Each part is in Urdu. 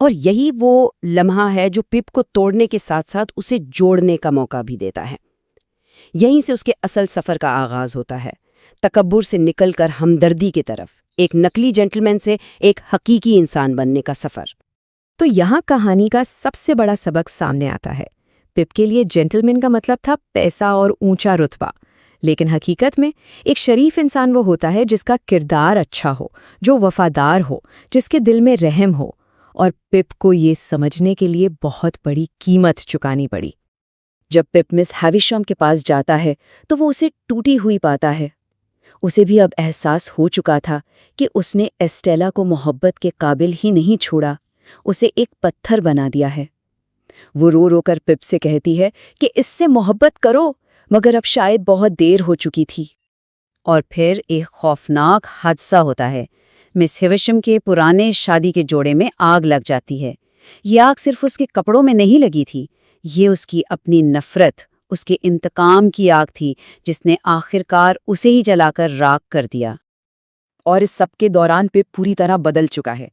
اور یہی وہ لمحہ ہے جو پپ کو توڑنے کے ساتھ ساتھ اسے جوڑنے کا موقع بھی دیتا ہے۔ یہیں سے اس کے اصل سفر کا آغاز ہوتا ہے، تکبر سے نکل کر ہمدردی کی طرف، ایک نقلی جنٹلمین سے ایک حقیقی انسان بننے کا سفر۔ تو یہاں کہانی کا سب سے بڑا سبق سامنے آتا ہے۔ پپ کے لیے جینٹلمین کا مطلب تھا پیسہ اور اونچا رتبہ، لیکن حقیقت میں ایک شریف انسان وہ ہوتا ہے جس کا کردار اچھا ہو، جو وفادار ہو، جس کے دل میں رحم ہو، اور پپ کو یہ سمجھنے کے لیے بہت بڑی قیمت چکانی پڑی۔ جب پپ مس ہیویشم کے پاس جاتا ہے تو وہ اسے ٹوٹی ہوئی پاتا ہے۔ اسے بھی اب احساس ہو چکا تھا کہ اس نے ایسٹیلا کو محبت کے قابل ہی نہیں چھوڑا، اسے ایک پتھر بنا دیا ہے۔ وہ رو رو کر پپ سے کہتی ہے کہ اس سے محبت کرو، مگر اب شاید بہت دیر ہو چکی تھی۔ اور پھر ایک خوفناک حادثہ ہوتا ہے۔ مس ہیویشم کے پرانے شادی کے جوڑے میں آگ لگ جاتی ہے۔ یہ آگ صرف اس کے کپڑوں میں نہیں لگی تھی، یہ اس کی اپنی نفرت، اس کے انتقام کی آگ تھی جس نے آخرکار اسے ہی جلا کر راکھ کر دیا۔ اور اس سب کے دوران پپ پوری طرح بدل چکا ہے۔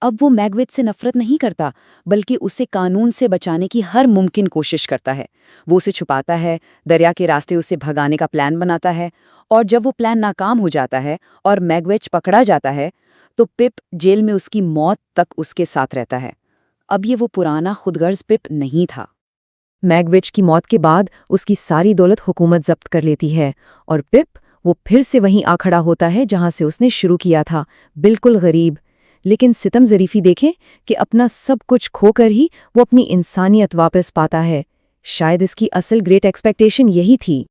اب وہ میگویٹ سے نفرت نہیں کرتا، بلکہ اسے قانون سے بچانے کی ہر ممکن کوشش کرتا ہے۔ وہ اسے چھپاتا ہے، دریا کے راستے اسے بھگانے کا پلان بناتا ہے، اور جب وہ پلان ناکام ہو جاتا ہے اور میگویٹ پکڑا جاتا ہے تو پپ جیل میں اس کی موت تک اس کے ساتھ رہتا ہے۔ اب یہ وہ پرانا خود غرض پپ نہیں تھا۔ میگویچ کی موت کے بعد اس کی ساری دولت حکومت ضبط کر لیتی ہے، اور پپ وہ پھر سے وہیں آ کھڑا ہوتا ہے جہاں سے اس نے شروع کیا تھا، بالکل غریب، لیکن ستم ظریفی دیکھیں کہ اپنا سب کچھ کھو کر ہی وہ اپنی انسانیت واپس پاتا ہے۔ شاید اس کی اصل گریٹ ایکسپیکٹیشن یہی تھی۔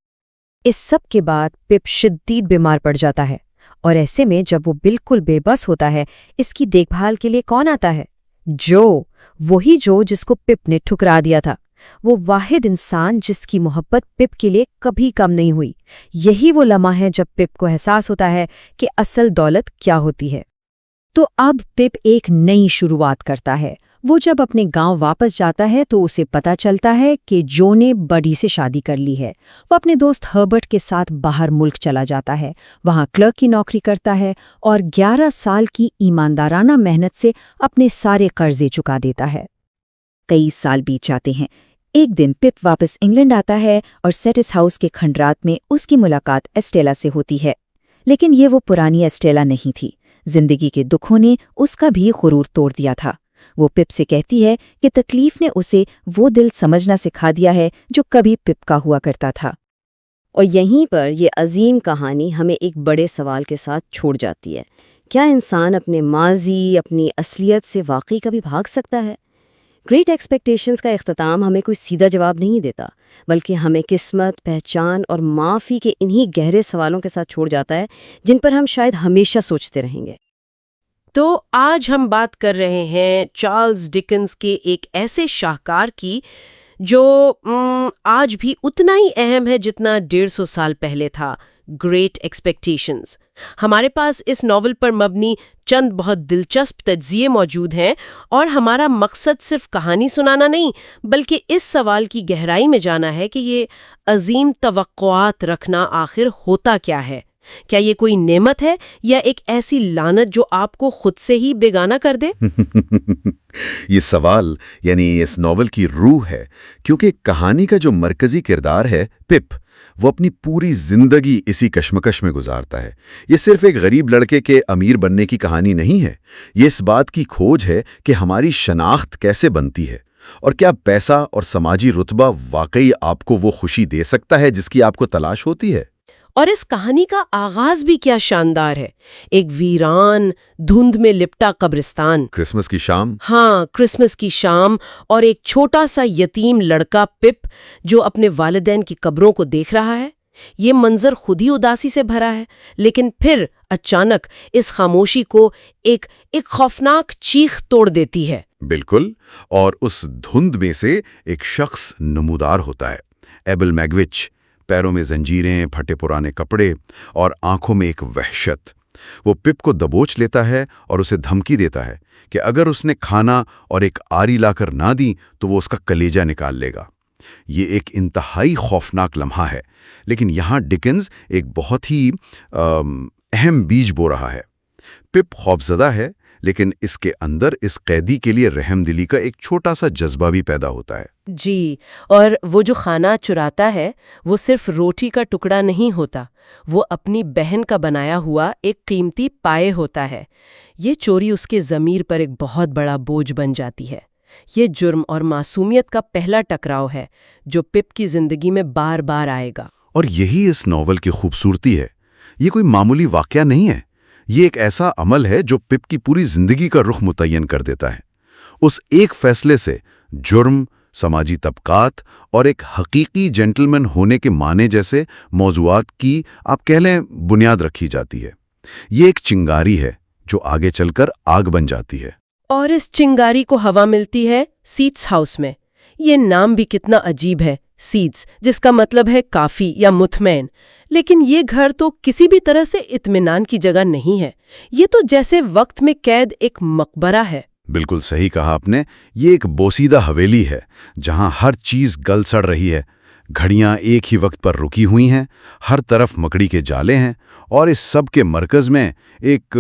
اس سب کے بعد پپ شدید بیمار پڑ جاتا ہے، اور ایسے میں جب وہ بالکل بے بس ہوتا ہے، اس کی دیکھ بھال کے لیے کون آتا ہے؟ وہی جو جس کو پپ نے ٹھکرا دیا تھا، وہ واحد انسان جس کی محبت پپ کے لیے کبھی کم نہیں ہوئی۔ یہی وہ لمحہ ہے جب پپ کو احساس ہوتا ہے کہ اصل دولت کیا ہوتی ہے۔ تو اب پپ ایک نئی شروعات کرتا ہے۔ وہ جب اپنے گاؤں واپس جاتا ہے تو اسے پتہ چلتا ہے کہ جو نے بڈی سے شادی کر لی ہے۔ وہ اپنے دوست ہربرٹ کے ساتھ باہر ملک چلا جاتا ہے، وہاں کلرک کی نوکری کرتا ہے اور 11 سال کی ایماندارانہ محنت سے اپنے سارے قرضے چکا دیتا ہے۔ کئی سال بیت جاتے ہیں۔ ایک دن پپ واپس انگلینڈ آتا ہے اور سیٹس ہاؤس کے کھنڈرات میں اس کی ملاقات ایسٹیلا سے ہوتی ہے، لیکن یہ وہ پرانی ایسٹیلا نہیں تھی۔ زندگی کے دکھوں نے اس کا بھی غرور توڑ دیا تھا۔ وہ پپ سے کہتی ہے کہ تکلیف نے اسے وہ دل سمجھنا سکھا دیا ہے جو کبھی پپ کا ہوا کرتا تھا۔ اور یہیں پر یہ عظیم کہانی ہمیں ایک بڑے سوال کے ساتھ چھوڑ جاتی ہے۔ کیا انسان اپنے ماضی، اپنی اصلیت سے واقعی کبھی بھاگ سکتا ہے؟ گریٹ ایکسپیکٹیشنز کا اختتام ہمیں کوئی سیدھا جواب نہیں دیتا، بلکہ ہمیں قسمت، پہچان اور معافی کے انہی گہرے سوالوں کے ساتھ چھوڑ جاتا ہے جن پر ہم شاید ہمیشہ سوچتے رہیں گے۔ تو آج ہم بات کر رہے ہیں چارلز ڈکنز کے ایک ایسے شاہکار کی جو آج بھی اتنا ہی اہم ہے جتنا 150 سال پہلے تھا، گریٹ ایکسپیکٹیشنز۔ ہمارے پاس اس ناول پر مبنی چند بہت دلچسپ تجزیے موجود ہیں، اور ہمارا مقصد صرف کہانی سنانا نہیں، بلکہ اس سوال کی گہرائی میں جانا ہے کہ یہ عظیم توقعات رکھنا آخر ہوتا کیا ہے۔ کیا یہ کوئی نعمت ہے یا ایک ایسی لعنت جو آپ کو خود سے ہی بیگانہ کر دے؟ یہ سوال یعنی اس ناول کی روح ہے، کیونکہ کہانی کا جو مرکزی کردار ہے پپ، وہ اپنی پوری زندگی اسی کشمکش میں گزارتا ہے۔ یہ صرف ایک غریب لڑکے کے امیر بننے کی کہانی نہیں ہے، یہ اس بات کی کھوج ہے کہ ہماری شناخت کیسے بنتی ہے، اور کیا پیسہ اور سماجی رتبہ واقعی آپ کو وہ خوشی دے سکتا ہے جس کی آپ کو تلاش ہوتی ہے۔ اور اس کہانی کا آغاز بھی کیا شاندار ہے، ایک ویران دھند میں لپٹا قبرستان، کرسمس کی شام، کرسمس کی شام، اور ایک چھوٹا سا یتیم لڑکا پپ جو اپنے والدین کی قبروں کو دیکھ رہا ہے۔ یہ منظر خود ہی اداسی سے بھرا ہے، لیکن پھر اچانک اس خاموشی کو ایک خوفناک چیخ توڑ دیتی ہے۔ بالکل، اور اس دھند میں سے ایک شخص نمودار ہوتا ہے، ایبل میگوچ، پیروں میں زنجیریں، پھٹے پرانے کپڑے اور آنکھوں میں ایک وحشت۔ وہ پپ کو دبوچ لیتا ہے اور اسے دھمکی دیتا ہے کہ اگر اس نے کھانا اور ایک آری لا کر نہ دی تو وہ اس کا کلیجہ نکال لے گا۔ یہ ایک انتہائی خوفناک لمحہ ہے، لیکن یہاں ڈکنز ایک بہت ہی اہم بیج بو رہا ہے۔ پپ خوفزدہ ہے، لیکن اس کے اندر اس قیدی کے لیے رحم دلی کا ایک چھوٹا سا جذبہ بھی پیدا ہوتا ہے۔ جی، اور وہ جو کھانا چراتا ہے وہ صرف روٹی کا ٹکڑا نہیں ہوتا، وہ اپنی بہن کا بنایا ہوا ایک قیمتی پائے ہوتا ہے۔ یہ چوری اس کے ضمیر پر ایک بہت بڑا بوجھ بن جاتی ہے۔ یہ جرم اور معصومیت کا پہلا ٹکراؤ ہے جو پپ کی زندگی میں بار بار آئے گا۔ اور یہی اس ناول کی خوبصورتی ہے۔ یہ کوئی معمولی واقعہ نہیں ہے، یہ ایک ایسا عمل ہے جو پپ کی پوری زندگی کا رخ متعین کر دیتا ہے۔ اس ایک فیصلے سے جرم، سماجی طبقات اور ایک حقیقی جینٹلمین ہونے کے معنی جیسے موضوعات کی آپ کہہ لیں بنیاد رکھی جاتی ہے۔ یہ ایک چنگاری ہے جو آگے چل کر آگ بن جاتی ہے۔ اور اس چنگاری کو ہوا ملتی ہے سیٹس ہاؤس میں۔ یہ نام بھی کتنا عجیب ہے، سیٹس، جس کا مطلب ہے کافی یا مطمئن، لیکن یہ گھر تو کسی بھی طرح سے اطمینان کی جگہ نہیں ہے۔ یہ تو جیسے وقت میں قید ایک مقبرہ ہے۔ بالکل صحیح کہا آپ نے، یہ ایک بوسیدہ حویلی ہے جہاں ہر چیز گل سڑ رہی ہے، گھڑیاں ایک ہی وقت پر رکی ہوئی ہیں، ہر طرف مکڑی کے جالے ہیں، اور اس سب کے مرکز میں ایک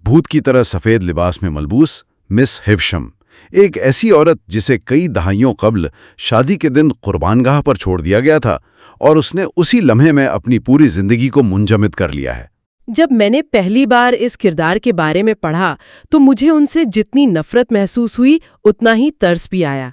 بھوت کی طرح سفید لباس میں ملبوس مس ہیوشم، ایک ایسی عورت جسے کئی دہائیوں قبل شادی کے دن قربان گاہ پر چھوڑ دیا گیا تھا، اور اس نے اسی لمحے میں اپنی پوری زندگی کو منجمد کر لیا ہے۔ جب میں نے پہلی بار اس کردار کے بارے میں پڑھا تو مجھے ان سے جتنی نفرت محسوس ہوئی اتنا ہی ترس بھی آیا۔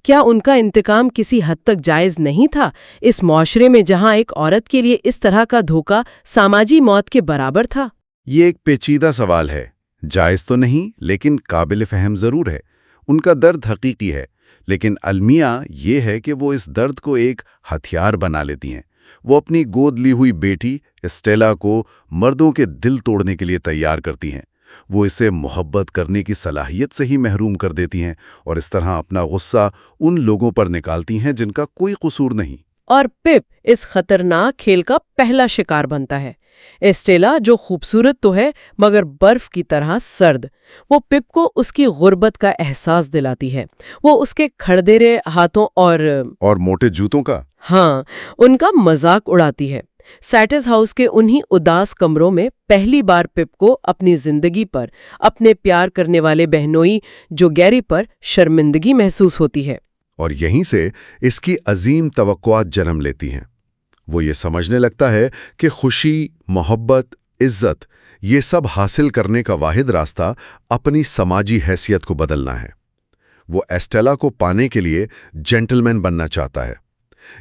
کیا ان کا انتقام کسی حد تک جائز نہیں تھا اس معاشرے میں جہاں ایک عورت کے لیے اس طرح کا دھوکہ سماجی موت کے برابر تھا؟ یہ ایک پیچیدہ سوال ہے، جائز تو نہیں لیکن قابل فہم ضرور ہے۔ ان کا درد حقیقی ہے، لیکن المیہ یہ ہے کہ وہ اس درد کو ایک ہتھیار بنا لیتی ہیں۔ وہ اپنی گود لی ہوئی بیٹی اسٹیلا کو مردوں کے دل توڑنے کے لیے تیار کرتی ہیں، وہ اسے محبت کرنے کی صلاحیت سے ہی محروم کر دیتی ہیں، اور اس طرح اپنا غصہ ان لوگوں پر نکالتی ہیں جن کا کوئی قصور نہیں۔ اور پپ اس خطرناک کھیل کا پہلا شکار بنتا ہے۔ اسٹیلا جو خوبصورت تو ہے مگر برف کی طرح سرد، وہ پپ کو اس کی غربت کا احساس دلاتی ہے۔ وہ اس کے کھڑدرے ہاتھوں اور موٹے جوتوں کا ان کا مذاق اڑاتی ہے۔ سیٹس ہاؤس کے انہی اداس کمروں میں پہلی بار پپ کو اپنی زندگی پر، اپنے پیار کرنے والے بہنوئی جو گیری پر شرمندگی محسوس ہوتی ہے، اور یہیں سے اس کی عظیم توقعات جنم لیتی ہیں۔ وہ یہ سمجھنے لگتا ہے کہ خوشی، محبت، عزت، یہ سب حاصل کرنے کا واحد راستہ اپنی سماجی حیثیت کو بدلنا ہے۔ وہ ایسٹیلا کو پانے کے لیے جینٹلمین بننا چاہتا ہے،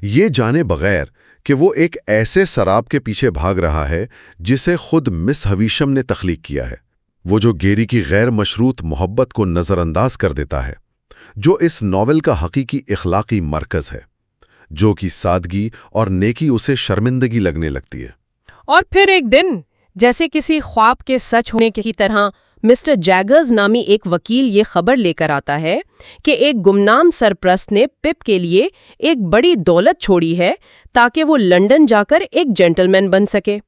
یہ جانے بغیر کہ وہ ایک ایسے سراب کے پیچھے بھاگ رہا ہے جسے خود مس ہیوشم نے تخلیق کیا ہے، وہ جو گیری کی غیر مشروط محبت کو نظر انداز کر دیتا ہے، جو اس ناول کا حقیقی اخلاقی مرکز ہے، جو کی سادگی اور نیکی اسے شرمندگی لگنے لگتی ہے۔ اور پھر ایک دن جیسے کسی خواب کے سچ ہونے کی طرح مسٹر جیگرز نامی ایک وکیل یہ خبر لے کر آتا ہے کہ ایک گمنام سرپرست نے پپ کے لیے ایک بڑی دولت چھوڑی ہے تاکہ وہ لنڈن جا کر ایک جینٹلمین بن سکے۔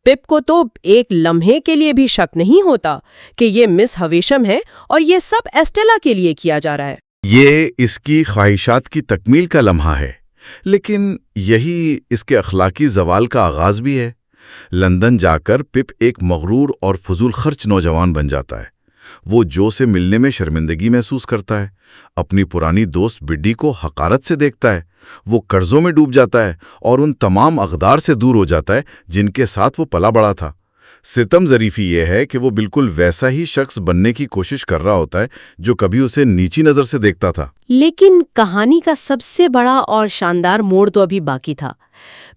پپ کو تو ایک لمحے کے لیے بھی شک نہیں ہوتا کہ یہ مس ہیوشم ہے اور یہ سب ایسٹیلا کے لیے کیا جا رہا ہے۔ یہ اس کی خواہشات کی تکمیل کا لمحہ ہے، لیکن یہی اس کے اخلاقی زوال کا آغاز بھی ہے۔ لندن جا کر پپ ایک مغرور اور فضول خرچ نوجوان بن جاتا ہے۔ وہ جو سے ملنے میں شرمندگی محسوس کرتا ہے، اپنی پرانی دوست بڈی کو حقارت سے دیکھتا ہے، وہ قرضوں میں ڈوب جاتا ہے اور ان تمام اقدار سے دور ہو جاتا ہے جن کے ساتھ وہ پلا بڑا تھا۔ ستم ظریفی یہ ہے کہ وہ بالکل ویسا ہی شخص بننے کی کوشش کر رہا ہوتا ہے جو کبھی اسے نیچی نظر سے دیکھتا تھا۔ لیکن کہانی کا سب سے بڑا اور شاندار موڑ تو ابھی باقی تھا۔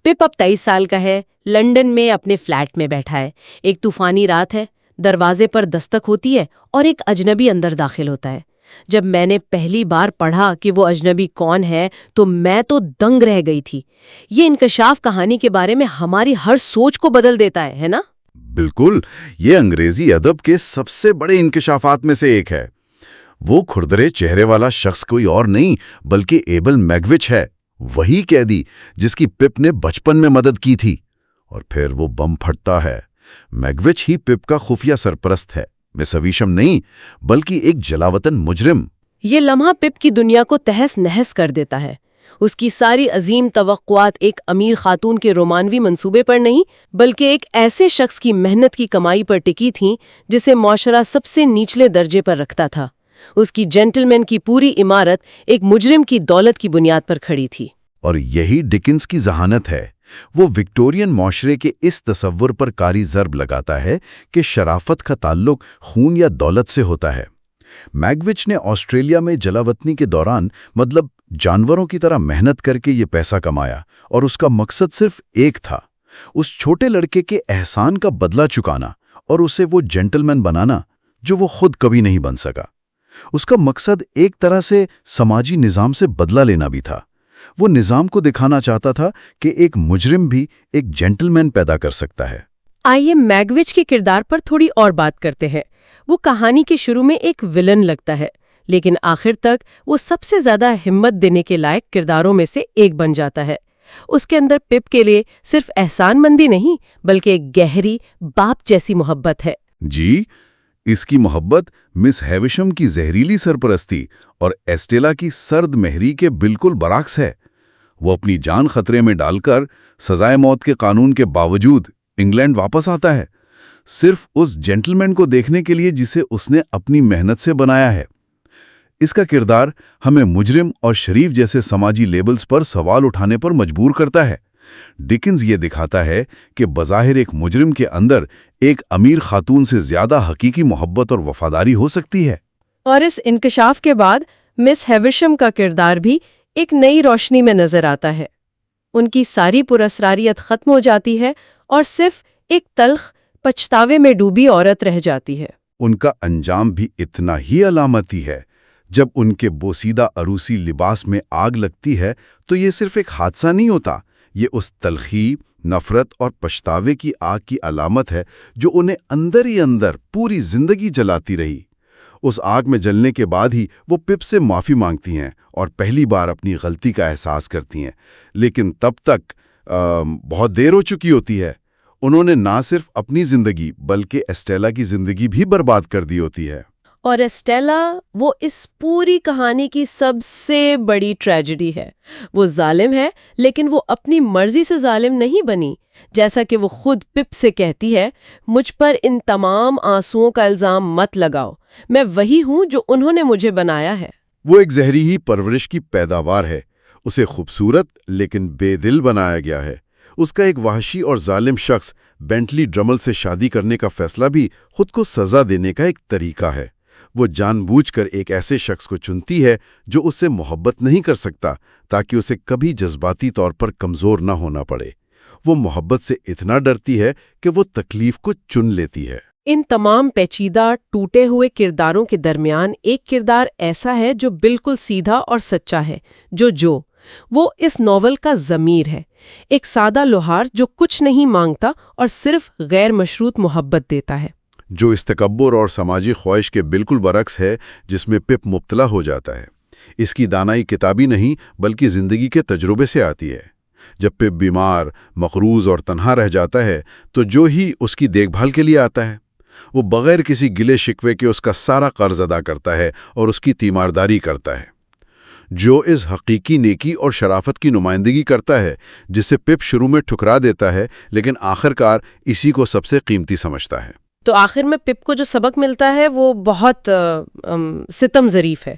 پپ اب 23 سال کا ہے، لندن میں اپنے فلیٹ میں بیٹھا ہے۔ ایک طوفانی رات ہے، دروازے پر دستک ہوتی ہے اور ایک اجنبی اندر داخل ہوتا ہے۔ جب میں نے پہلی بار پڑھا کہ وہ اجنبی کون ہے تو میں تو دنگ رہ گئی تھی۔ یہ انکشاف کہانی کے بارے میں ہماری ہر سوچ کو بدل دیتا ہے نا؟ بالکل، یہ انگریزی ادب کے سب سے بڑے انکشافات میں سے ایک ہے۔ وہ کھردرے چہرے والا شخص کوئی اور نہیں بلکہ ایبل میگوچ ہے، وہی قیدی جس کی پپ نے بچپن میں مدد کی تھی۔ اور پھر وہ بم پھٹتا ہے۔ میگوچ ہی پپ کا خفیہ سرپرست ہے، مس ہیوشم نہیں بلکہ ایک جلاوطن مجرم۔ یہ لمحہ پپ کی دنیا کو تہس نہس کر دیتا ہے۔ اس کی ساری عظیم توقعات ایک امیر خاتون کے رومانوی منصوبے پر نہیں بلکہ ایک ایسے شخص کی محنت کی کمائی پر ٹکی تھیں جسے معاشرہ سب سے نچلے درجے پر رکھتا تھا۔ اس کی جینٹل مین کی پوری عمارت ایک مجرم کی دولت کی بنیاد پر کھڑی تھی۔ اور یہی ڈکنز کی ذہانت ہے۔ وہ وکٹورین معاشرے کے اس تصور پر کاری ضرب لگاتا ہے کہ شرافت کا تعلق خون یا دولت سے ہوتا ہے۔ میگوچ نے آسٹریلیا میں جلاوطنی کے دوران جانوروں کی طرح محنت کر کے یہ پیسہ کمایا، اور اس کا مقصد صرف ایک تھا، اس چھوٹے لڑکے کے احسان کا بدلہ چکانا اور اسے وہ جینٹلمین بنانا جو وہ خود کبھی نہیں بن سکا۔ اس کا مقصد ایک طرح سے سماجی نظام سے بدلہ لینا بھی تھا۔ وہ نظام کو دکھانا چاہتا تھا کہ ایک مجرم بھی ایک جینٹلمین پیدا کر سکتا ہے۔ آئیے میگوچ کے کردار پر تھوڑی اور بات کرتے ہیں۔ وہ کہانی کے شروع میں ایک ولن لگتا ہے، لیکن آخر تک وہ سب سے زیادہ ہمت دینے کے لائق کرداروں میں سے ایک بن جاتا ہے۔ اس کے اندر پپ کے لیے صرف احسان مندی نہیں بلکہ ایک گہری باپ جیسی محبت ہے۔ جی، اس کی محبت مس ہیوشم کی زہریلی سرپرستی اور ایسٹیلا کی سرد مہری کے بالکل برعکس ہے۔ وہ اپنی جان خطرے میں ڈال کر سزائے موت کے قانون کے باوجود انگلینڈ واپس آتا ہے، صرف اس جینٹلمین کو دیکھنے کے لیے جسے اس نے اپنی محنت سے بنایا ہے۔ اس کا کردار ہمیں مجرم اور شریف جیسے سماجی لیبلز پر سوال اٹھانے پر مجبور کرتا ہے۔ ڈکنز یہ دکھاتا ہے کہ بظاہر ایک مجرم کے اندر ایک امیر خاتون سے زیادہ حقیقی محبت اور وفاداری ہو سکتی ہے۔ اور اس انکشاف کے بعد مس ہیوشم کا کردار بھی ایک نئی روشنی میں نظر آتا ہے۔ ان کی ساری پراسراریت ختم ہو جاتی ہے اور صرف ایک تلخ پچھتاوے میں ڈوبی عورت رہ جاتی ہے۔ ان کا انجام بھی اتنا ہی علامتی ہے۔ جب ان کے بوسیدہ عروسی لباس میں آگ لگتی ہے تو یہ صرف ایک حادثہ نہیں ہوتا، یہ اس تلخی، نفرت اور پچھتاوے کی آگ کی علامت ہے جو انہیں اندر ہی اندر پوری زندگی جلاتی رہی۔ اس آگ میں جلنے کے بعد ہی وہ پپ سے معافی مانگتی ہیں اور پہلی بار اپنی غلطی کا احساس کرتی ہیں، لیکن تب تک بہت دیر ہو چکی ہوتی ہے۔ انہوں نے نہ صرف اپنی زندگی بلکہ ایسٹیلا کی زندگی بھی برباد کر دی ہوتی ہے۔ اور ایسٹیلا وہ اس پوری کہانی کی سب سے بڑی ٹریجڈی ہے۔ وہ ظالم ہے لیکن وہ اپنی مرضی سے ظالم نہیں بنی، جیسا کہ وہ خود پپ سے کہتی ہے، مجھ پر ان تمام آنسوؤں کا الزام مت لگاؤ، میں وہی ہوں جو انہوں نے مجھے بنایا ہے۔ وہ ایک زہریلی پرورش کی پیداوار ہے۔ اسے خوبصورت لیکن بے دل بنایا گیا ہے۔ اس کا ایک وحشی اور ظالم شخص بینٹلی ڈرمل سے شادی کرنے کا فیصلہ بھی خود کو سزا دینے کا ایک طریقہ ہے۔ وہ جان بوجھ کر ایک ایسے شخص کو چنتی ہے جو اس سے محبت نہیں کر سکتا تاکہ اسے کبھی جذباتی طور پر کمزور نہ ہونا پڑے۔ وہ محبت سے اتنا ڈرتی ہے کہ وہ تکلیف کو چن لیتی ہے۔ ان تمام پیچیدہ ٹوٹے ہوئے کرداروں کے درمیان ایک کردار ایسا ہے جو بالکل سیدھا اور سچا ہے، جو وہ اس ناول کا ضمیر ہے، ایک سادہ لوہار جو کچھ نہیں مانگتا اور صرف غیر مشروط محبت دیتا ہے، جو اس تکبر اور سماجی خواہش کے بالکل برعکس ہے جس میں پپ مبتلا ہو جاتا ہے۔ اس کی دانائی کتابی نہیں بلکہ زندگی کے تجربے سے آتی ہے۔ جب پپ بیمار، مقروض اور تنہا رہ جاتا ہے تو جو ہی اس کی دیکھ بھال کے لیے آتا ہے، وہ بغیر کسی گلے شکوے کے اس کا سارا قرض ادا کرتا ہے اور اس کی تیمارداری کرتا ہے۔ جو اس حقیقی نیکی اور شرافت کی نمائندگی کرتا ہے جسے پپ شروع میں ٹھکرا دیتا ہے لیکن آخرکار اسی کو سب سے قیمتی سمجھتا ہے۔ تو آخر میں پپ کو جو سبق ملتا ہے وہ بہت ستم ظریف ہے۔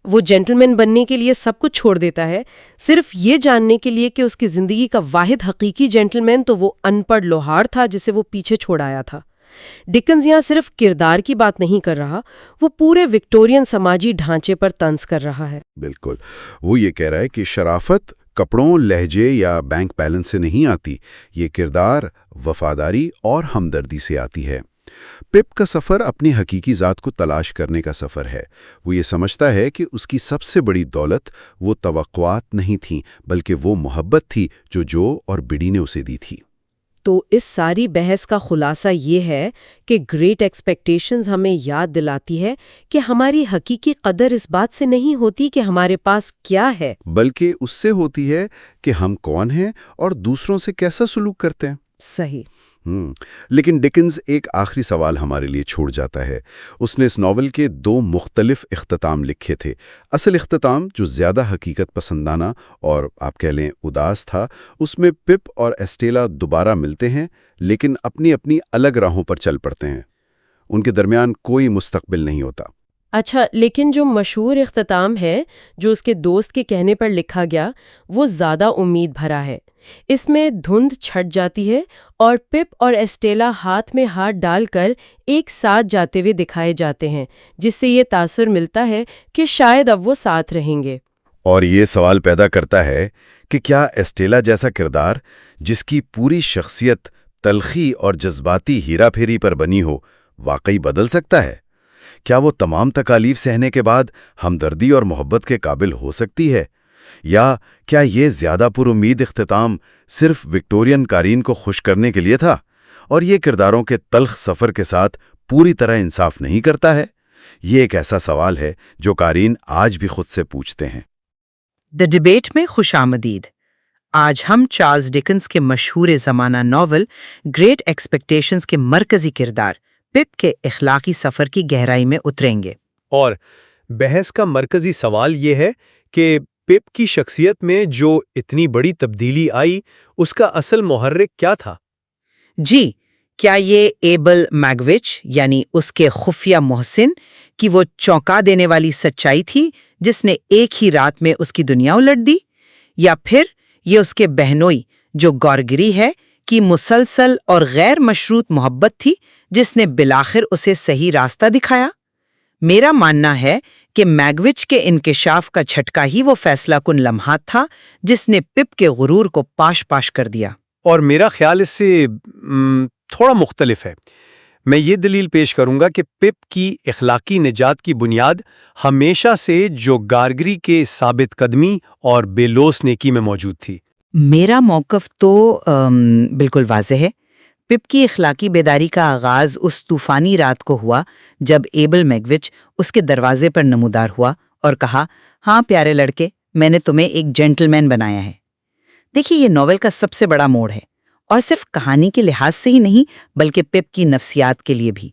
وہ جینٹلمین بننے کے لیے سب کچھ چھوڑ دیتا ہے، صرف یہ جاننے کے لیے کہ اس کی زندگی کا واحد حقیقی جینٹلمین تو وہ ان پڑھ لوہار تھا جسے وہ پیچھے چھوڑ آیا تھا۔ ڈکنز یہاں صرف کردار کی بات نہیں کر رہا، وہ پورے وکٹورین سماجی ڈھانچے پر طنز کر رہا ہے۔ بالکل، وہ یہ کہہ رہا ہے کہ شرافت کپڑوں، لہجے یا بینک بیلنس سے نہیں آتی، یہ کردار، وفاداری اور ہمدردی سے آتی ہے۔ پپ کا سفر اپنی حقیقی ذات کو تلاش کرنے کا سفر ہے۔ وہ یہ سمجھتا ہے کہ اس کی سب سے بڑی دولت وہ توقعات نہیں تھیں بلکہ وہ محبت تھی جو اور بڑی نے اسے دی تھی۔ تو اس ساری بحث کا خلاصہ یہ ہے کہ گریٹ ایکسپیکٹیشنز ہمیں یاد دلاتی ہے کہ ہماری حقیقی قدر اس بات سے نہیں ہوتی کہ ہمارے پاس کیا ہے، بلکہ اس سے ہوتی ہے کہ ہم کون ہیں اور دوسروں سے کیسا سلوک کرتے ہیں۔ صحیح۔ لیکن ڈکنز ایک آخری سوال ہمارے لیے چھوڑ جاتا ہے۔ اس نے اس ناول کے 2 مختلف اختتام لکھے تھے۔ اصل اختتام جو زیادہ حقیقت پسندانہ اور آپ کہہ لیں اداس تھا، اس میں پپ اور ایسٹیلا دوبارہ ملتے ہیں لیکن اپنی اپنی الگ راہوں پر چل پڑتے ہیں۔ ان کے درمیان کوئی مستقبل نہیں ہوتا۔ اچھا، لیکن جو مشہور اختتام ہے جو اس کے دوست کے کہنے پر لکھا گیا وہ زیادہ امید بھرا ہے۔ اس میں دھند چھٹ جاتی ہے اور پپ اور ایسٹیلا ہاتھ میں ہاتھ ڈال کر ایک ساتھ جاتے ہوئے دکھائے جاتے ہیں، جس سے یہ تاثر ملتا ہے کہ شاید اب وہ ساتھ رہیں گے۔ اور یہ سوال پیدا کرتا ہے کہ کیا ایسٹیلا جیسا کردار جس کی پوری شخصیت تلخی اور جذباتی ہیرا پھیری پر بنی ہو واقعی بدل سکتا ہے؟ کیا وہ تمام تکالیف سہنے کے بعد ہمدردی اور محبت کے قابل ہو سکتی ہے؟ یا کیا یہ زیادہ پر امید اختتام صرف وکٹورین قارئین کو خوش کرنے کے لیے تھا اور یہ کرداروں کے تلخ سفر کے ساتھ پوری طرح انصاف نہیں کرتا ہے؟ یہ ایک ایسا سوال ہے جو قارئین آج بھی خود سے پوچھتے ہیں۔ دی ڈیبیٹ میں خوش آمدید۔ آج ہم چارلز ڈکنز کے مشہور زمانہ ناول گریٹ ایکسپیکٹیشنز کے مرکزی کردار پپ کے اخلاقی سفر کی گہرائی میں اتریں گے۔ اور بحث کا مرکزی سوال یہ ہے کہ پپ کی شخصیت میں جو اتنی بڑی تبدیلی آئی اس کا اصل محرک کیا تھا؟ جی، کیا یہ ایبل میگوچ یعنی اس کے خفیہ محسن کی وہ چونکا دینے والی سچائی تھی جس نے ایک ہی رات میں اس کی دنیا الٹ دی؟ یا پھر یہ اس کے بہنوئی جو گورگری ہے کی مسلسل اور غیر مشروط محبت تھی جس نے بالآخر اسے صحیح راستہ دکھایا؟ میرا ماننا ہے کہ میگوچ کے انکشاف کا جھٹکا ہی وہ فیصلہ کن لمحات تھا جس نے پپ کے غرور کو پاش پاش کر دیا۔ اور میرا خیال اس سے تھوڑا مختلف ہے۔ میں یہ دلیل پیش کروں گا کہ پپ کی اخلاقی نجات کی بنیاد ہمیشہ سے جو گارگری کے ثابت قدمی اور بے لوث نیکی میں موجود تھی۔ میرا موقف تو بالکل واضح ہے۔ پپ کی اخلاقی بیداری کا آغاز اس طوفانی رات کو ہوا جب ایبل میگوچ اس کے دروازے پر نمودار ہوا اور کہا، ہاں پیارے لڑکے، میں نے تمہیں ایک جینٹلمین بنایا ہے۔ دیکھیے، یہ ناول کا سب سے بڑا موڑ ہے، اور صرف کہانی کے لحاظ سے ہی نہیں بلکہ پپ کی نفسیات کے لیے بھی۔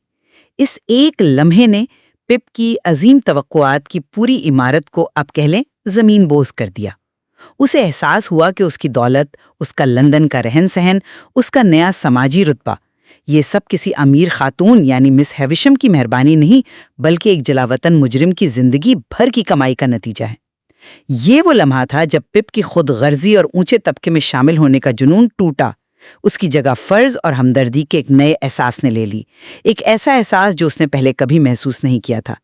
اس ایک لمحے نے پپ کی عظیم توقعات کی پوری عمارت کو آپ کہہ لیں زمین بوس کر دیا۔ اسے احساس ہوا کہ اس کی دولت، اس کا لندن کا رہن سہن، اس کا نیا سماجی رتبہ، یہ سب کسی امیر خاتون یعنی مس ہیوشم کی مہربانی نہیں بلکہ ایک جلاوطن مجرم کی زندگی بھر کی کمائی کا نتیجہ ہے۔ یہ وہ لمحہ تھا جب پپ کی خود غرضی اور اونچے طبقے میں شامل ہونے کا جنون ٹوٹا۔ اس کی جگہ فرض اور ہمدردی کے ایک نئے احساس نے لے لی، ایک ایسا احساس جو اس نے پہلے کبھی محسوس نہیں کیا تھا۔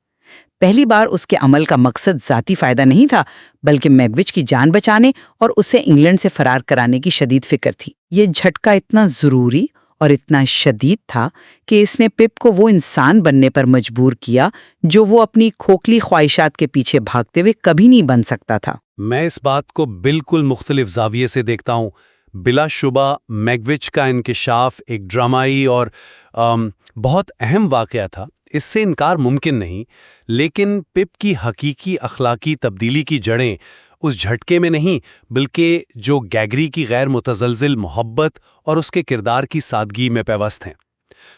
پہلی بار اس کے عمل کا مقصد ذاتی فائدہ نہیں تھا بلکہ میگوچ کی جان بچانے اور اسے انگلینڈ سے فرار کرانے کی شدید فکر تھی۔ یہ جھٹکا اتنا ضروری اور اتنا شدید تھا کہ اس نے پپ کو وہ انسان بننے پر مجبور کیا جو وہ اپنی کھوکھلی خواہشات کے پیچھے بھاگتے ہوئے کبھی نہیں بن سکتا تھا۔ میں اس بات کو بالکل مختلف زاویے سے دیکھتا ہوں۔ بلا شبہ میگوچ کا انکشاف ایک ڈرامائی اور بہت اہم واقعہ تھا، اس سے انکار ممکن نہیں، لیکن پپ کی حقیقی اخلاقی تبدیلی کی جڑیں اس جھٹکے میں نہیں بلکہ جو گیگری کی غیر متزلزل محبت اور اس کے کردار کی سادگی میں پیوست ہیں۔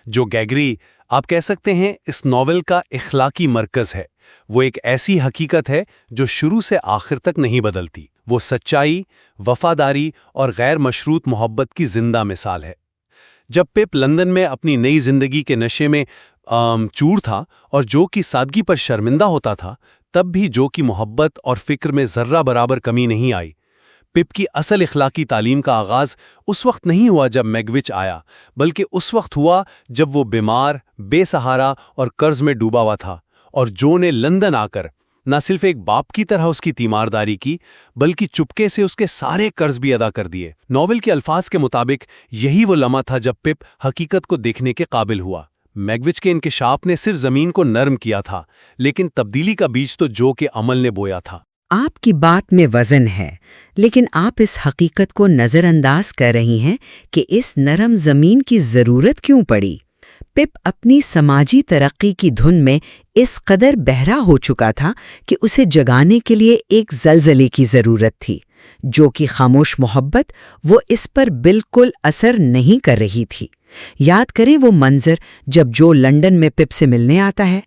جو گیگری آپ کہہ سکتے ہیں اس ناول کا اخلاقی مرکز ہے، وہ ایک ایسی حقیقت ہے جو شروع سے آخر تک نہیں بدلتی۔ وہ سچائی، وفاداری اور غیر مشروط محبت کی زندہ مثال ہے۔ جب پپ لندن میں اپنی نئی زندگی کے نشے میں چور تھا اور جو کی سادگی پر شرمندہ ہوتا تھا، تب بھی جو کی محبت اور فکر میں ذرہ برابر کمی نہیں آئی۔ پپ کی اصل اخلاقی تعلیم کا آغاز اس وقت نہیں ہوا جب میگوچ آیا، بلکہ اس وقت ہوا جب وہ بیمار، بے سہارا اور قرض میں ڈوبا ہوا تھا، اور جو نے لندن آ کر نہ صرف ایک باپ کی طرح اس کی تیمارداری کی بلکہ چپکے سے اس کے سارے قرض بھی ادا کر دیے۔ ناول کے الفاظ کے مطابق یہی وہ لمحہ تھا جب پپ حقیقت کو دیکھنے کے قابل ہوا۔ میگوچ کے انکشاف نے صرف زمین کو نرم کیا تھا، لیکن تبدیلی کا بیج تو جو کے عمل نے بویا تھا۔ آپ کی بات میں وزن ہے، لیکن آپ اس حقیقت کو نظر انداز کر رہی ہیں کہ اس نرم زمین کی ضرورت کیوں پڑی۔ پپ اپنی سماجی ترقی کی دھن میں اس قدر بہرا ہو چکا تھا کہ اسے جگانے کے لیے ایک زلزلے کی ضرورت تھی، جو کہ خاموش محبت وہ اس پر بالکل اثر نہیں کر رہی تھی۔ یاد کریں وہ منظر جب جو لنڈن میں پپ سے ملنے آتا ہے۔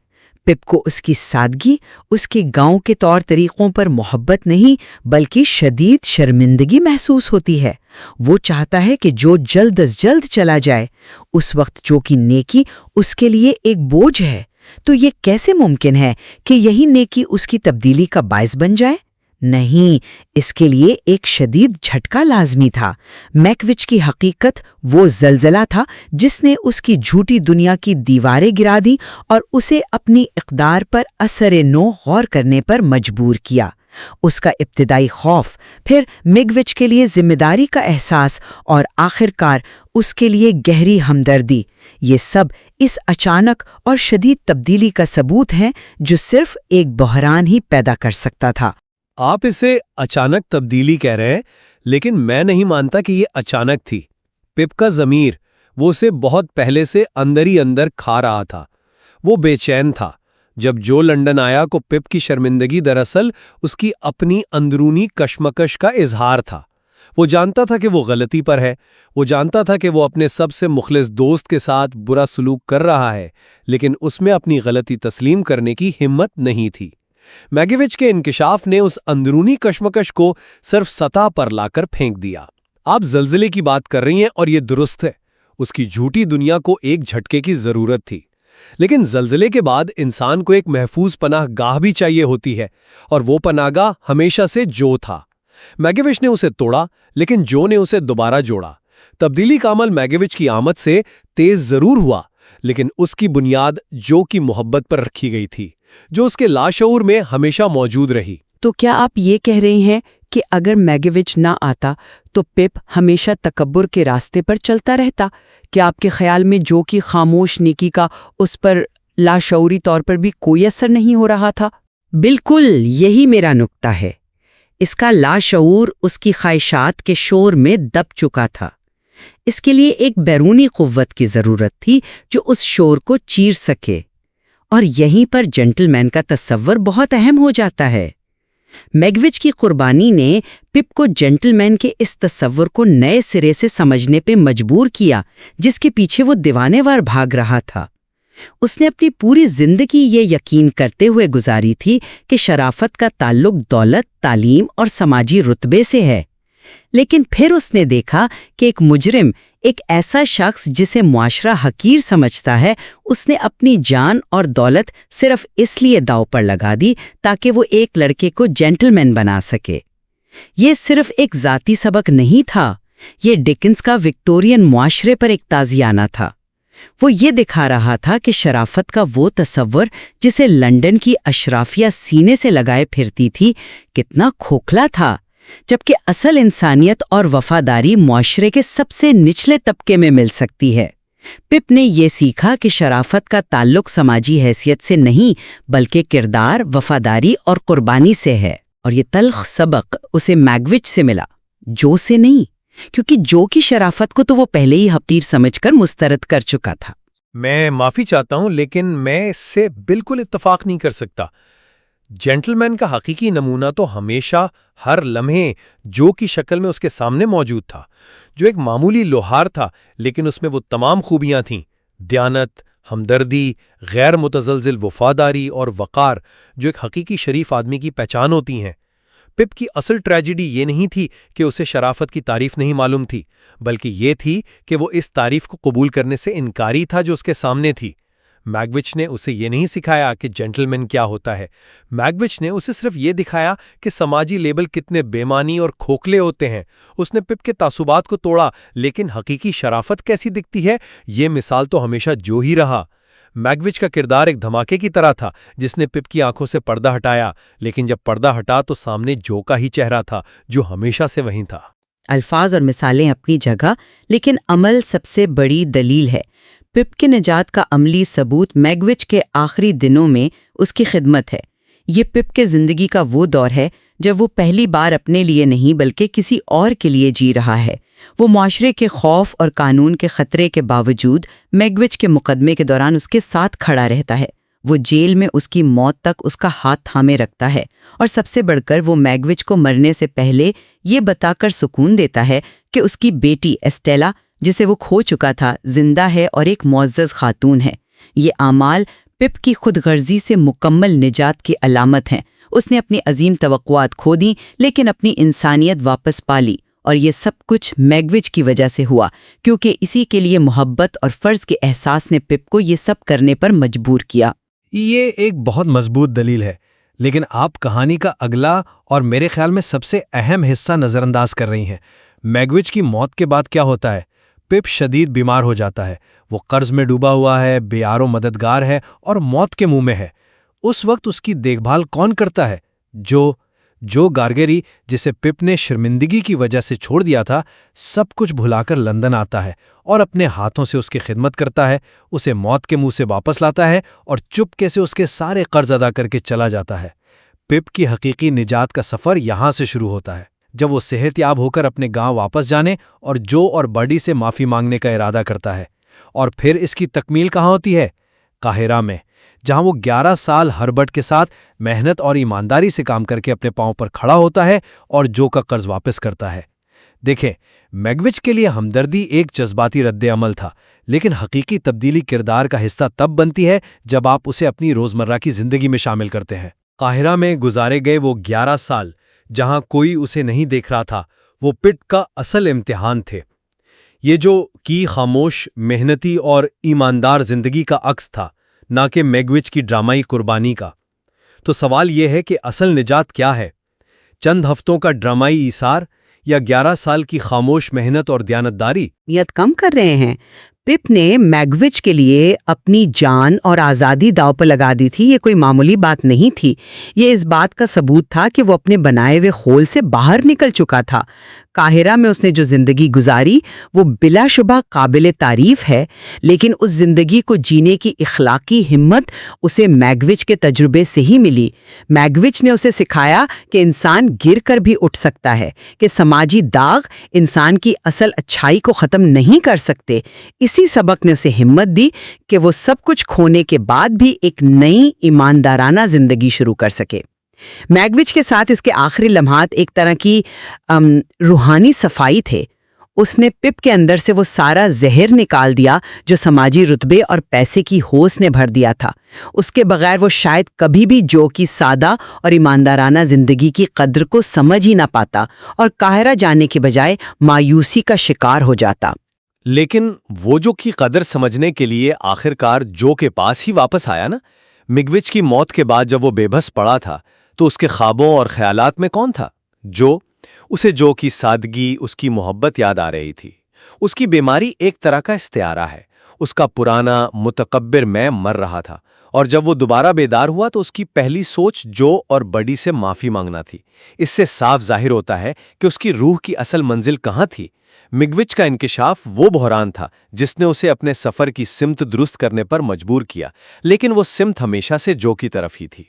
پپ کو اس کی سادگی، اس کے گاؤں کے طور طریقوں پر محبت نہیں بلکہ شدید شرمندگی محسوس ہوتی ہے۔ وہ چاہتا ہے کہ جو جلد از جلد چلا جائے۔ اس وقت جو کی نیکی اس کے لیے ایک بوجھ ہے۔ تو یہ کیسے ممکن ہے کہ یہی نیکی اس کی تبدیلی کا باعث بن جائے؟ نہیں، اس کے لیے ایک شدید جھٹکا لازمی تھا۔ میکوچ کی حقیقت وہ زلزلہ تھا جس نے اس کی جھوٹی دنیا کی دیواریں گرا دیں اور اسے اپنی اقدار پر اثر نو غور کرنے پر مجبور کیا۔ اس کا ابتدائی خوف، پھر میگوچ کے لیے ذمہ داری کا احساس اور آخرکار اس کے لیے گہری ہمدردی، یہ سب اس اچانک اور شدید تبدیلی کا ثبوت ہیں جو صرف ایک بحران ہی پیدا کر سکتا تھا۔ آپ اسے اچانک تبدیلی کہہ رہے ہیں، لیکن میں نہیں مانتا کہ یہ اچانک تھی۔ پپ کا ضمیر وہ اسے بہت پہلے سے اندر ہی اندر کھا رہا تھا۔ وہ بے چین تھا۔ جب جو لنڈن آیا کو پپ کی شرمندگی دراصل اس کی اپنی اندرونی کشمکش کا اظہار تھا۔ وہ جانتا تھا کہ وہ غلطی پر ہے، وہ جانتا تھا کہ وہ اپنے سب سے مخلص دوست کے ساتھ برا سلوک کر رہا ہے، لیکن اس میں اپنی غلطی تسلیم کرنے کی ہمت نہیں تھی۔ میگوچ کے انکشاف نے اس اندرونی کشمکش کو صرف سطح پر لا کر پھینک دیا۔ آپ زلزلے کی بات کر رہی ہیں اور یہ درست ہے، اس کی جھوٹی دنیا کو ایک جھٹکے کی ضرورت تھی، لیکن زلزلے کے بعد انسان کو ایک محفوظ پناہ گاہ بھی چاہیے ہوتی ہے، اور وہ پناہ گاہ ہمیشہ سے جو تھا۔ میگوچ نے اسے توڑا، لیکن جو نے اسے دوبارہ جوڑا۔ تبدیلی کا عمل میگوچ کی آمد سے تیز ضرور ہوا، لیکن اس کی بنیاد جو کی محبت پر رکھی گئی تھی، جو اس کے لاشعور میں ہمیشہ موجود رہی۔ تو کیا آپ یہ کہہ رہے ہیں کہ اگر میگوچ نہ آتا تو پپ ہمیشہ تکبر کے راستے پر چلتا رہتا؟ کیا آپ کے خیال میں جو کی خاموش نیکی کا اس پر لاشعوری طور پر بھی کوئی اثر نہیں ہو رہا تھا؟ بالکل، یہی میرا نقطہ ہے۔ اس کا لاشعور اس کی خواہشات کے شور میں دب چکا تھا۔ اس کے لیے ایک بیرونی قوت کی ضرورت تھی جو اس شور کو چیر سکے، اور یہیں پر جنٹل مین کا تصور بہت اہم ہو جاتا ہے۔ میگوچ کی قربانی نے پپ کو جنٹل مین کے اس تصور کو نئے سرے سے سمجھنے پہ مجبور کیا جس کے پیچھے وہ دیوانے وار بھاگ رہا تھا۔ اس نے اپنی پوری زندگی یہ یقین کرتے ہوئے گزاری تھی کہ شرافت کا تعلق دولت، تعلیم اور سماجی رتبے سے ہے، لیکن پھر اس نے دیکھا کہ ایک مجرم، ایک ایسا شخص جسے معاشرہ حقیر سمجھتا ہے، اس نے اپنی جان اور دولت صرف اس لیے داؤ پر لگا دی تاکہ وہ ایک لڑکے کو جینٹل مین بنا سکے۔ یہ صرف ایک ذاتی سبق نہیں تھا، یہ ڈکنز کا وکٹورین معاشرے پر ایک تازیانہ تھا۔ وہ یہ دکھا رہا تھا کہ شرافت کا وہ تصور جسے لنڈن کی اشرافیہ سینے سے لگائے پھرتی تھی کتنا کھوکھلا تھا، جبکہ اصل انسانیت اور وفاداری معاشرے کے سب سے نچلے طبقے میں مل سکتی ہے۔ پپ نے یہ سیکھا کہ شرافت کا تعلق سماجی حیثیت سے نہیں بلکہ کردار، وفاداری اور قربانی سے ہے، اور یہ تلخ سبق اسے میگوچ سے ملا، جو سے نہیں، کیونکہ جو کی شرافت کو تو وہ پہلے ہی حقیر سمجھ کر مسترد کر چکا تھا۔ میں معافی چاہتا ہوں، لیکن میں اس سے بالکل اتفاق نہیں کر سکتا۔ جینٹل مین کا حقیقی نمونہ تو ہمیشہ ہر لمحے جو کی شکل میں اس کے سامنے موجود تھا، جو ایک معمولی لوہار تھا لیکن اس میں وہ تمام خوبیاں تھیں: دیانت، ہمدردی، غیر متزلزل وفاداری اور وقار، جو ایک حقیقی شریف آدمی کی پہچان ہوتی ہیں۔ پپ کی اصل ٹریجڈی یہ نہیں تھی کہ اسے شرافت کی تعریف نہیں معلوم تھی، بلکہ یہ تھی کہ وہ اس تعریف کو قبول کرنے سے انکاری تھا جو اس کے سامنے تھی۔ میگوچ نے اسے یہ نہیں سکھایا کہ جینٹل مین کیا ہوتا ہے، میگوچ نے اسے صرف یہ دکھایا کہ سماجی لیبل کتنے بے معنی اور کھوکھلے ہوتے ہیں۔ اس نے پپ کے تعصبات کو توڑا، لیکن حقیقی شرافت کیسی دکھتی ہے، یہ مثال تو ہمیشہ جو ہی رہا۔ میگوچ کا کردار ایک دھماکے کی طرح تھا جس نے پپ کی آنکھوں سے پردہ ہٹایا، لیکن جب پردہ ہٹا تو سامنے جو کا ہی چہرہ تھا جو ہمیشہ سے وہیں تھا۔ الفاظ اور مثالیں اپنی جگہ، لیکن عمل سب سے بڑی دلیل ہے۔ پپ کے نجات کا عملی ثبوت میگوچ کے آخری دنوں میں اس کی خدمت ہے۔ یہ پپ کے زندگی کا وہ دور ہے جب وہ پہلی بار اپنے لیے نہیں بلکہ کسی اور کے لیے جی رہا ہے۔ وہ معاشرے کے خوف اور قانون کے خطرے کے باوجود میگوچ کے مقدمے کے دوران اس کے ساتھ کھڑا رہتا ہے۔ وہ جیل میں اس کی موت تک اس کا ہاتھ تھامے رکھتا ہے، اور سب سے بڑھ کر وہ میگوچ کو مرنے سے پہلے یہ بتا کر سکون دیتا ہے کہ اس کی بیٹی ایسٹیلا جسے وہ کھو چکا تھا زندہ ہے اور ایک معزز خاتون ہے۔ یہ اعمال پپ کی خود غرضی سے مکمل نجات کی علامت ہیں۔ اس نے اپنی عظیم توقعات کھو دیں لیکن اپنی انسانیت واپس پا لی، اور یہ سب کچھ میگوچ کی وجہ سے ہوا، کیونکہ اسی کے لیے محبت اور فرض کے احساس نے پپ کو یہ سب کرنے پر مجبور کیا۔ یہ ایک بہت مضبوط دلیل ہے، لیکن آپ کہانی کا اگلا اور میرے خیال میں سب سے اہم حصہ نظر انداز کر رہی ہیں۔ میگوچ کی موت کے بعد کیا ہوتا ہے؟ پپ شدید بیمار ہو جاتا ہے، وہ قرض میں ڈوبا ہوا ہے، بے یار و مددگار ہے اور موت کے منہ میں ہے۔ اس وقت اس کی دیکھ بھال کون کرتا ہے؟ جو گارگیری، جسے پپ نے شرمندگی کی وجہ سے چھوڑ دیا تھا، سب کچھ بھلا کر لندن آتا ہے اور اپنے ہاتھوں سے اس کی خدمت کرتا ہے، اسے موت کے منہ سے واپس لاتا ہے اور چپکے سے اس کے سارے قرض ادا کر کے چلا جاتا ہے۔ پپ کی حقیقی نجات کا سفر یہاں سے شروع ہوتا ہے، جب وہ صحت یاب ہو کر اپنے گاؤں واپس جانے اور جو اور بڈی سے معافی مانگنے کا ارادہ کرتا ہے۔ اور پھر اس کی تکمیل کہاں ہوتی ہے؟ قاہرہ میں، جہاں وہ 11 سال ہربرٹ کے ساتھ محنت اور ایمانداری سے کام کر کے اپنے پاؤں پر کھڑا ہوتا ہے اور جو کا قرض واپس کرتا ہے۔ دیکھیں، میگوچ کے لیے ہمدردی ایک جذباتی رد عمل تھا، لیکن حقیقی تبدیلی کردار کا حصہ تب بنتی ہے جب آپ اسے اپنی روزمرہ کی زندگی میں شامل کرتے ہیں۔ قاہرہ میں گزارے گئے وہ 11 سال جہاں کوئی اسے نہیں دیکھ رہا تھا، وہ پٹ کا اصل امتحان تھے۔ یہ جو کی خاموش، محنتی اور ایماندار زندگی کا عکس تھا، نہ کہ میگوچ کی ڈرامائی قربانی کا۔ تو سوال یہ ہے کہ اصل نجات کیا ہے؟ چند ہفتوں کا ڈرامائی ایثار یا 11 سال کی خاموش محنت اور دیانتداری؟ نیت کم کر رہے ہیں۔ پپ نے میگوچ کے لیے اپنی جان اور آزادی داؤ پر لگا دی تھی، یہ کوئی معمولی بات نہیں تھی۔ یہ اس بات کا ثبوت تھا کہ وہ اپنے بنائے ہوئے خول سے باہر نکل چکا تھا۔ قاہرہ میں اس نے جو زندگی گزاری وہ بلا شبہ قابل تعریف ہے، لیکن اس زندگی کو جینے کی اخلاقی ہمت اسے میگوچ کے تجربے سے ہی ملی۔ میگوچ نے اسے سکھایا کہ انسان گر کر بھی اٹھ سکتا ہے، کہ سماجی داغ انسان کی اصل اچھائی کو ختم نہیں کر سکتے۔ اسی سبق نے اسے ہمت دی کہ وہ سب کچھ کھونے کے بعد بھی ایک نئی ایماندارانہ زندگی شروع کر سکے۔ میگوچ کے ساتھ اس کے آخری لمحات ایک طرح کی روحانی صفائی تھے۔ اس نے پپ کے اندر سے وہ سارا زہر نکال دیا جو سماجی رتبے اور پیسے کی ہوس نے بھر دیا تھا۔ اس کے بغیر وہ شاید کبھی بھی جو کی سادہ اور ایماندارانہ زندگی کی قدر کو سمجھ ہی نہ پاتا اور قاہرہ جانے کے بجائے مایوسی کا شکار ہو جاتا۔ لیکن وہ جو کی قدر سمجھنے کے لیے آخرکار جو کے پاس ہی واپس آیا نا۔ میگوچ کی موت کے بعد جب وہ بے بس پڑا تھا تو اس کے خوابوں اور خیالات میں کون تھا؟ اسے جو کی سادگی، اس کی محبت یاد آ رہی تھی۔ اس کی بیماری ایک طرح کا استعارہ ہے۔ اس کا پرانا متکبر میں مر رہا تھا، اور جب وہ دوبارہ بیدار ہوا تو اس کی پہلی سوچ جو اور بڈی سے معافی مانگنا تھی۔ اس سے صاف ظاہر ہوتا ہے کہ اس کی روح کی اصل منزل کہاں تھی۔ میگوچ کا انکشاف وہ بحران تھا جس نے اسے اپنے سفر کی سمت درست کرنے پر مجبور کیا، لیکن وہ سمت ہمیشہ سے جو کی طرف ہی تھی۔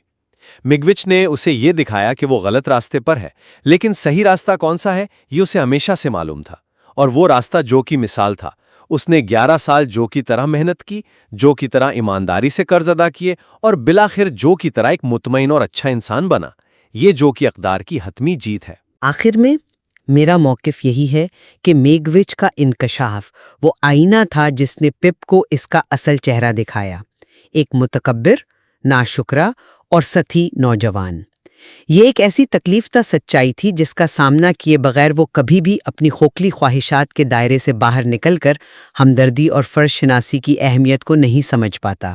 میگوچ نے اسے یہ دکھایا کہ وہ غلط راستے پر ہے، لیکن صحیح راستہ کون سا ہے یہ اسے ہمیشہ سے معلوم تھا، اور وہ راستہ جو کی مثال تھا۔ اس نے 11 سال جو کی طرح محنت کی، جو کی طرح ایمانداری سے قرض ادا کیے، اور بالآخر جو کی طرح ایک مطمئن اور اچھا انسان بنا۔ یہ جو کی اقدار کی حتمی جیت ہے۔ آخر میں میرا موقف یہی ہے کہ میگوچ کا انکشاف وہ آئینہ تھا جس نے پپ کو اس کا اصل چہرہ دکھایا، ایک متکبر، ناشکرا اور ستی نوجوان۔ یہ ایک ایسی تکلیف دہ سچائی تھی جس کا سامنا کیے بغیر وہ کبھی بھی اپنی کھوکھلی خواہشات کے دائرے سے باہر نکل کر ہمدردی اور فرض شناسی کی اہمیت کو نہیں سمجھ پاتا۔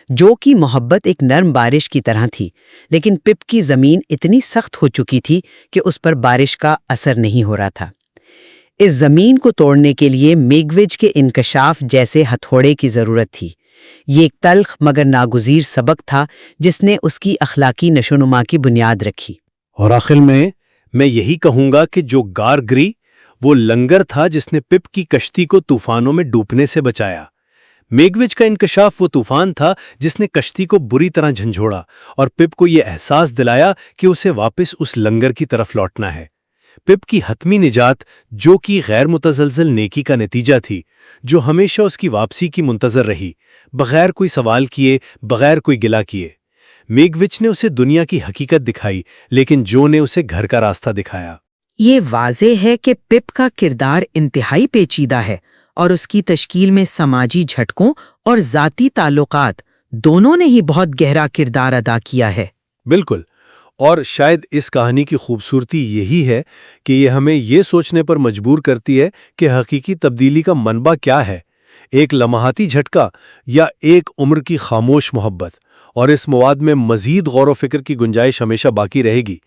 جو کی محبت ایک نرم بارش کی طرح تھی، لیکن پپ کی زمین اتنی سخت ہو چکی تھی کہ اس پر بارش کا اثر نہیں ہو رہا تھا۔ اس زمین کو توڑنے کے لیے میگوچ کے انکشاف جیسے ہتھوڑے کی ضرورت تھی۔ یہ ایک تلخ مگر ناگزیر سبق تھا جس نے اس کی اخلاقی نشوونما کی بنیاد رکھی۔ اور آخر میں یہی کہوں گا کہ جو گارگری وہ لنگر تھا جس نے پپ کی کشتی کو طوفانوں میں ڈوبنے سے بچایا۔ میگوچ کا انکشاف وہ طوفان تھا جس نے کشتی کو بری طرح جھنجھوڑا اور پپ کو یہ احساس دلایا کہ اسے واپس اس لنگر کی طرف لوٹنا ہے۔ پپ کی حتمی نجات جو کی غیر متزلزل نیکی کا نتیجہ تھی، جو ہمیشہ اس کی واپسی کی منتظر رہی، بغیر کوئی سوال کیے، بغیر کوئی گلہ کیے۔ میگوچ نے اسے دنیا کی حقیقت دکھائی، لیکن جو نے اسے گھر کا راستہ دکھایا۔ یہ واضح ہے کہ پپ کا کردار انتہائی پیچیدہ ہے اور اس کی تشکیل میں سماجی جھٹکوں اور ذاتی تعلقات دونوں نے ہی بہت گہرا کردار ادا کیا ہے۔ بالکل، اور شاید اس کہانی کی خوبصورتی یہی ہے کہ یہ ہمیں یہ سوچنے پر مجبور کرتی ہے کہ حقیقی تبدیلی کا منبع کیا ہے، ایک لمحاتی جھٹکا یا ایک عمر کی خاموش محبت، اور اس مواد میں مزید غور و فکر کی گنجائش ہمیشہ باقی رہے گی۔